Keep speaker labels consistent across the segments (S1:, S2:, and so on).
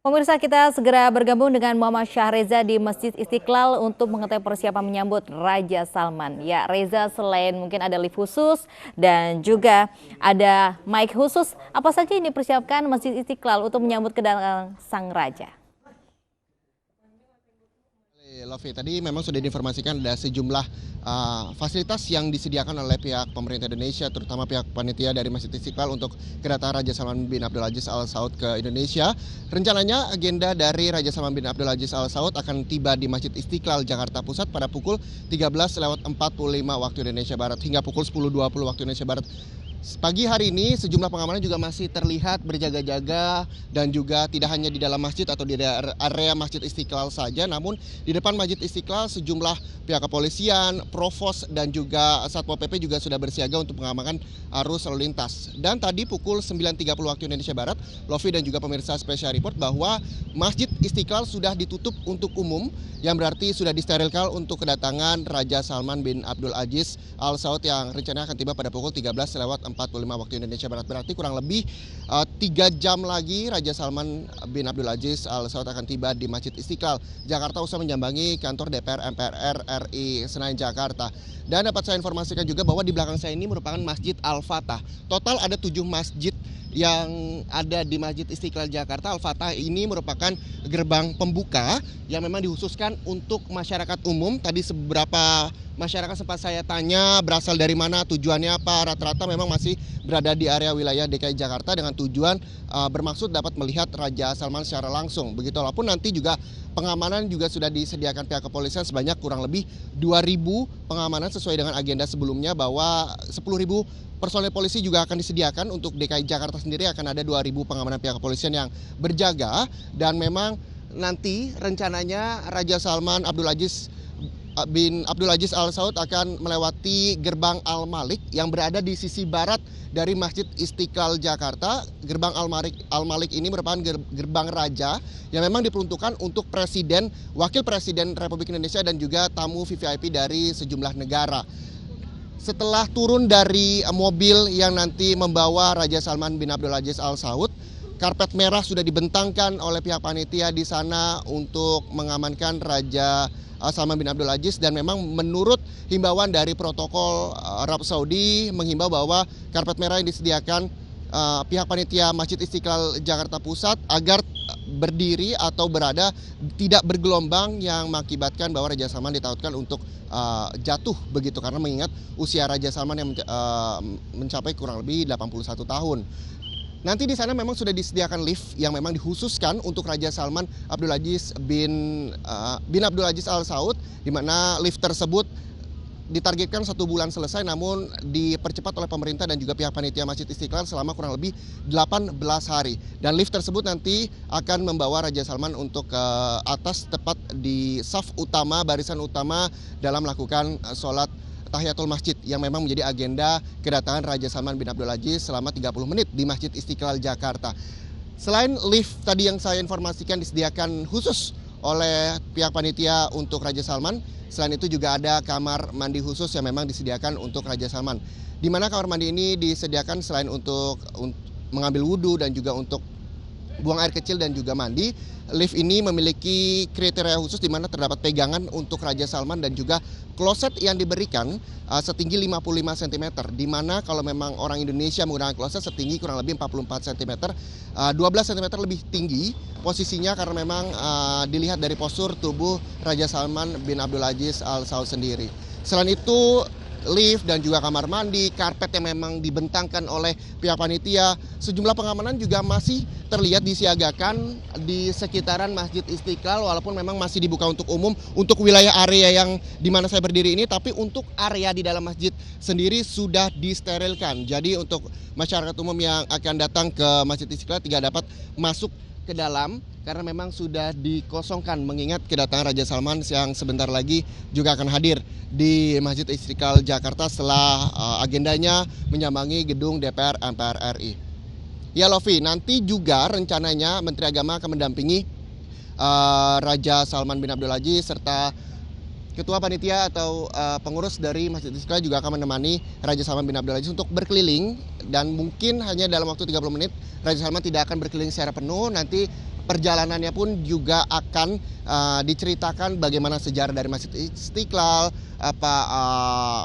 S1: Pemirsa, kita segera bergabung dengan Muhammad Syahreza di Masjid Istiqlal untuk mengetahui persiapan menyambut Raja Salman. Ya, Reza, selain mungkin ada lift khusus dan juga ada mic khusus, apa saja yang dipersiapkan Masjid Istiqlal untuk menyambut kedatangan sang raja?
S2: Lovi, tadi memang sudah diinformasikan ada sejumlah fasilitas yang disediakan oleh pihak pemerintah Indonesia, terutama pihak panitia dari Masjid Istiqlal untuk kedatangan Raja Salman bin Abdul Aziz Al Saud ke Indonesia. Rencananya agenda dari Raja Salman bin Abdul Aziz Al Saud akan tiba di Masjid Istiqlal, Jakarta Pusat pada pukul 13.45 waktu Indonesia Barat hingga pukul 10.20 waktu Indonesia Barat. Pagi hari ini sejumlah pengamanan juga masih terlihat berjaga-jaga dan juga tidak hanya di dalam masjid atau di area Masjid Istiqlal saja, namun di depan Masjid Istiqlal sejumlah pihak kepolisian, Provos dan juga Satpol PP juga sudah bersiaga untuk mengamankan arus lalu lintas. Dan tadi pukul 9.30 waktu Indonesia Barat, Lovi dan juga pemirsa Special Report bahwa Masjid Istiqlal sudah ditutup untuk umum, yang berarti sudah disterilkan untuk kedatangan Raja Salman bin Abdul Aziz Al Saud yang rencananya akan tiba pada pukul 13.45 waktu Indonesia Barat. Berarti kurang lebih 3 jam lagi Raja Salman bin Abdul Aziz Al Saud akan tiba di Masjid Istiqlal, Jakarta usai menyambangi kantor DPR MPR RI Senayan, Jakarta. Dan dapat saya informasikan juga bahwa di belakang saya ini merupakan Masjid Al-Fatah. Total ada 7 masjid yang ada di Masjid Istiqlal Jakarta. Al-Fatah ini merupakan gerbang pembuka yang memang dikhususkan untuk masyarakat umum. Tadi seberapa masyarakat sempat saya tanya berasal dari mana, tujuannya apa, rata-rata memang masih berada di area wilayah DKI Jakarta dengan tujuan bermaksud dapat melihat Raja Salman secara langsung. Begitu walaupun nanti juga pengamanan juga sudah disediakan pihak kepolisian sebanyak kurang lebih 2.000 pengamanan sesuai dengan agenda sebelumnya bahwa 10.000 personel polisi juga akan disediakan. Untuk DKI Jakarta sendiri akan ada 2.000 pengamanan pihak kepolisian yang berjaga, dan memang nanti rencananya Raja Salman bin Abdul Aziz Al Saud akan melewati gerbang Al Malik yang berada di sisi barat dari Masjid Istiqlal Jakarta. Gerbang Al Malik ini merupakan gerbang raja yang memang diperuntukkan untuk presiden, wakil presiden Republik Indonesia dan juga tamu VVIP dari sejumlah negara. Setelah turun dari mobil yang nanti membawa Raja Salman bin Abdul Aziz Al Saud, karpet merah sudah dibentangkan oleh pihak panitia di sana untuk mengamankan Raja Salman bin Abdul Aziz. Dan memang menurut himbauan dari protokol Arab Saudi menghimbau bahwa karpet merah yang disediakan pihak panitia Masjid Istiqlal Jakarta Pusat agar berdiri atau berada tidak bergelombang yang mengakibatkan bahwa Raja Salman ditakutkan untuk jatuh begitu, karena mengingat usia Raja Salman yang mencapai kurang lebih 81 tahun. Nanti di sana memang sudah disediakan lift yang memang dikhususkan untuk Raja Salman Abdul Aziz bin Abdul Aziz Al Saud, di mana lift tersebut ditargetkan 1 bulan selesai, namun dipercepat oleh pemerintah dan juga pihak panitia Masjid Istiqlal selama kurang lebih 18 hari. Dan lift tersebut nanti akan membawa Raja Salman untuk ke atas tepat di saf utama, barisan utama dalam melakukan sholat Tahiyatul Masjid yang memang menjadi agenda kedatangan Raja Salman bin Abdul Aziz selama 30 menit di Masjid Istiqlal Jakarta. Selain lift tadi yang saya informasikan disediakan khusus oleh pihak panitia untuk Raja Salman, selain itu juga ada kamar mandi khusus yang memang disediakan untuk Raja Salman. Di mana kamar mandi ini disediakan selain untuk mengambil wudhu dan juga untuk buang air kecil dan juga mandi, lift ini memiliki kriteria khusus di mana terdapat pegangan untuk Raja Salman dan juga kloset yang diberikan setinggi 55 cm, di mana kalau memang orang Indonesia menggunakan kloset setinggi kurang lebih 44 cm, 12 cm lebih tinggi posisinya karena memang dilihat dari postur tubuh Raja Salman bin Abdul Aziz Al Saud sendiri. Selain itu, lift dan juga kamar mandi, karpet yang memang dibentangkan oleh pihak panitia, sejumlah pengamanan juga masih terlihat disiagakan di sekitaran Masjid Istiqlal, walaupun memang masih dibuka untuk umum untuk wilayah area yang di mana saya berdiri ini, tapi untuk area di dalam masjid sendiri sudah disterilkan. Jadi untuk masyarakat umum yang akan datang ke Masjid Istiqlal tidak dapat masuk ke dalam karena memang sudah dikosongkan, mengingat kedatangan Raja Salman yang sebentar lagi juga akan hadir di Masjid Istiqlal Jakarta setelah agendanya menyambangi gedung DPR MPR RI. Ya Lovi, nanti juga rencananya Menteri Agama akan mendampingi Raja Salman bin Abdul Aziz serta Ketua Panitia atau pengurus dari Masjid Istiqlal juga akan menemani Raja Salman bin Abdul Aziz untuk berkeliling, dan mungkin hanya dalam waktu 30 menit Raja Salman tidak akan berkeliling secara penuh. Nanti perjalanannya pun juga akan diceritakan bagaimana sejarah dari Masjid Istiqlal,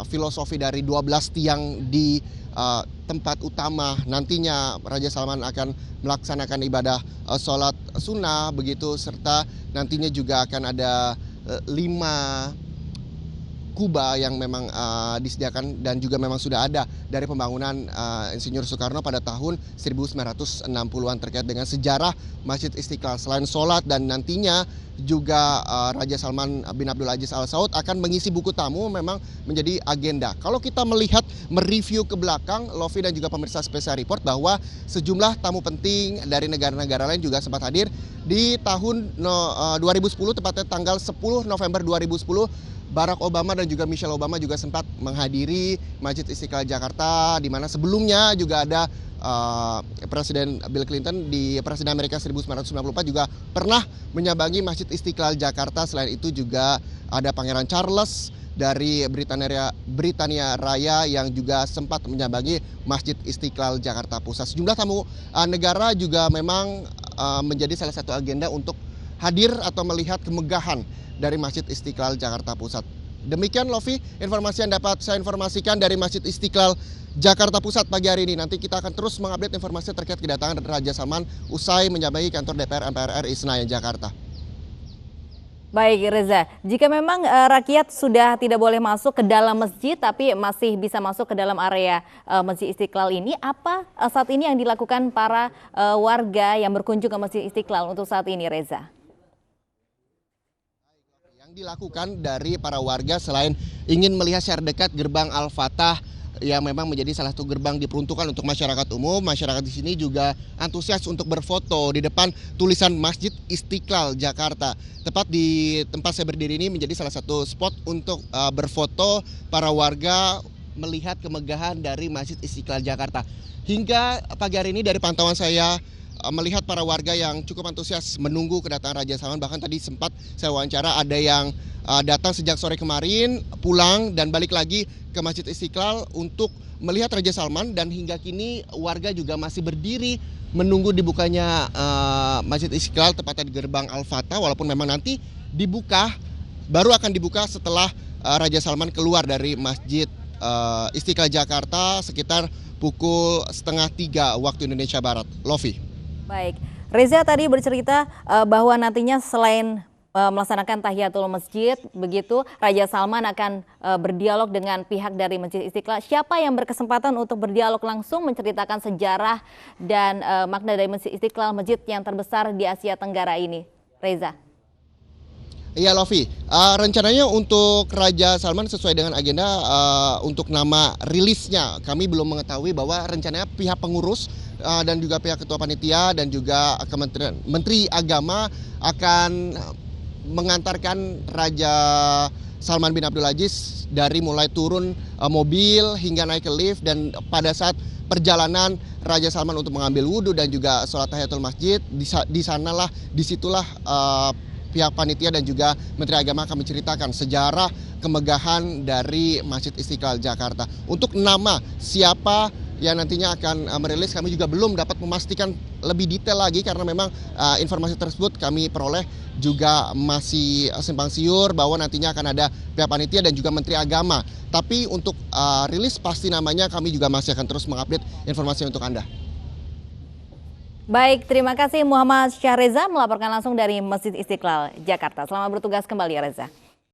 S2: filosofi dari 12 tiang di tempat utama. Nantinya Raja Salman akan melaksanakan ibadah sholat sunnah begitu, serta nantinya juga akan ada 5 kuba yang memang disediakan dan juga memang sudah ada dari pembangunan Insinyur Soekarno pada tahun 1960-an terkait dengan sejarah Masjid Istiqlal. Selain sholat dan nantinya juga Raja Salman bin Abdul Aziz Al Saud akan mengisi buku tamu memang menjadi agenda. Kalau kita melihat mereview ke belakang, Lofi dan juga pemirsa Special Report, bahwa sejumlah tamu penting dari negara-negara lain juga sempat hadir di tahun 2010, tepatnya tanggal 10 November 2010. Barack Obama dan juga Michelle Obama juga sempat menghadiri Masjid Istiqlal Jakarta, di mana sebelumnya juga ada Presiden Bill Clinton di Presiden Amerika 1994 juga pernah menyambangi Masjid Istiqlal Jakarta. Selain itu juga ada Pangeran Charles dari Britania Raya yang juga sempat menyambangi Masjid Istiqlal Jakarta Pusat. Sejumlah tamu negara juga memang menjadi salah satu agenda untuk hadir atau melihat kemegahan dari Masjid Istiqlal Jakarta Pusat. Demikian Lofi, informasi yang dapat saya informasikan dari Masjid Istiqlal Jakarta Pusat pagi hari ini. Nanti kita akan terus mengupdate informasi terkait kedatangan Raja Salman usai menyambangi kantor DPR MPR RI Senayan, Jakarta.
S1: Baik Reza, jika memang rakyat sudah tidak boleh masuk ke dalam masjid tapi masih bisa masuk ke dalam area Masjid Istiqlal ini, apa saat ini yang dilakukan para warga yang berkunjung ke Masjid Istiqlal untuk saat ini, Reza?
S2: Dilakukan dari para warga selain ingin melihat secara dekat gerbang Al-Fatah yang memang menjadi salah satu gerbang diperuntukkan untuk masyarakat umum. Masyarakat di sini juga antusias untuk berfoto di depan tulisan Masjid Istiqlal Jakarta. Tepat di tempat saya berdiri ini menjadi salah satu spot untuk berfoto para warga melihat kemegahan dari Masjid Istiqlal Jakarta. Hingga pagi hari ini dari pantauan saya melihat para warga yang cukup antusias menunggu kedatangan Raja Salman. Bahkan tadi sempat saya wawancara, ada yang datang sejak sore kemarin, pulang dan balik lagi ke Masjid Istiqlal untuk melihat Raja Salman, dan hingga kini warga juga masih berdiri menunggu dibukanya Masjid Istiqlal tepatnya di gerbang Al-Fatah, walaupun memang nanti baru akan dibuka setelah Raja Salman keluar dari Masjid Istiqlal Jakarta sekitar pukul 2:30 waktu Indonesia Barat. Lofi.
S1: Baik, Reza tadi bercerita bahwa nantinya selain melaksanakan tahiyatul masjid, begitu Raja Salman akan berdialog dengan pihak dari Masjid Istiqlal. Siapa yang berkesempatan untuk berdialog langsung menceritakan sejarah dan makna dari Masjid Istiqlal, masjid yang terbesar di Asia Tenggara ini, Reza?
S2: Iya Lofi, rencananya untuk Raja Salman sesuai dengan agenda untuk nama rilisnya kami belum mengetahui, bahwa rencananya pihak pengurus dan juga pihak ketua panitia dan juga Kementerian Menteri Agama akan mengantarkan Raja Salman bin Abdul Aziz dari mulai turun mobil hingga naik ke lift, dan pada saat perjalanan Raja Salman untuk mengambil wudhu dan juga sholat tahiyatul masjid, disitulah pihak panitia dan juga Menteri Agama akan menceritakan sejarah kemegahan dari Masjid Istiqlal Jakarta. Untuk nama siapa yang nantinya akan merilis, kami juga belum dapat memastikan lebih detail lagi, karena memang informasi tersebut kami peroleh juga masih simpang siur, bahwa nantinya akan ada pihak panitia dan juga Menteri Agama. Tapi untuk rilis pasti namanya kami juga masih akan terus mengupdate informasi untuk Anda.
S1: Baik, terima kasih Muhammad Syahreza melaporkan langsung dari Masjid Istiqlal Jakarta. Selamat bertugas kembali ya Reza.